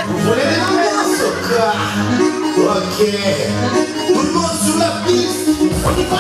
Vous voulez des ambiances au cas? Ok. Tout le monde sur la piste. On y va.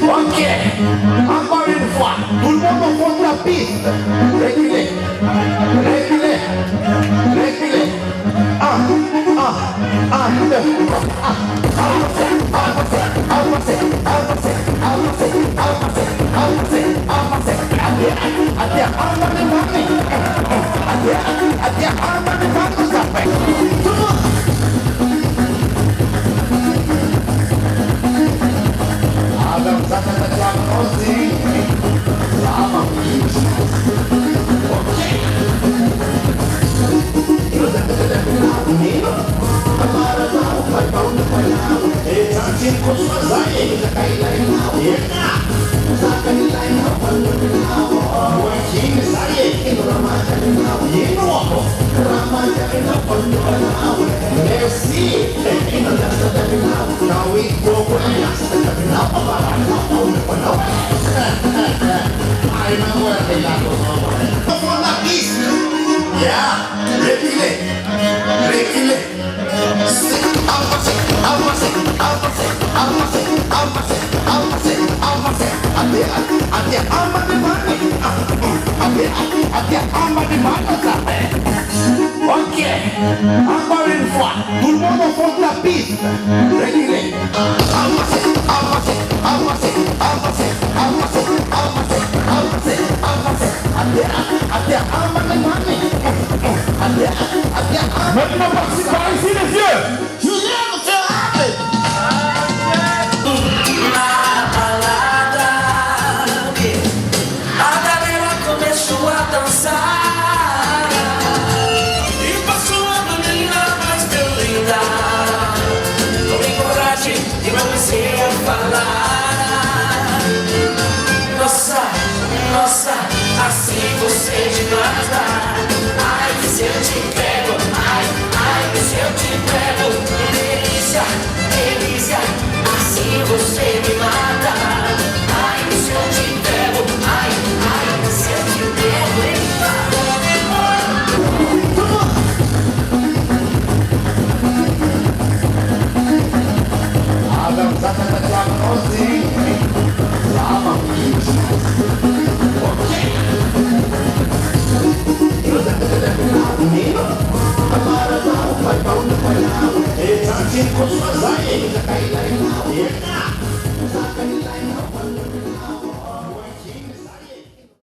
Ok, encore une fois, tout le monde au fond de la piste. Reculez, reculez, reculez. Un, deux, avancez, avancez, avancez, avancez, avancez, avancez, avancez, avancez. Até a alma de mami. Até a alma de mami, ça fait. Tout le monde. Ok, encore une fois, tout le monde au fond de la piste. Reculez. Avancez, avancez, avancez, avancez, avancez, avancez, avancez, avancez. Até a alma de mami. Maintenant, partez par ici, les vieux. You never feel happy. A galera começou a dançar e passou a menina mais tão linda. Tomei coragem e comecei a falar. Nossa, nossa, assim você me mata. Ai, se eu te pego, ai, ai, se eu te pego. Delícia, delícia, assim você me mata. Ai, se eu te pego, ai, ai, se eu te pego. Vai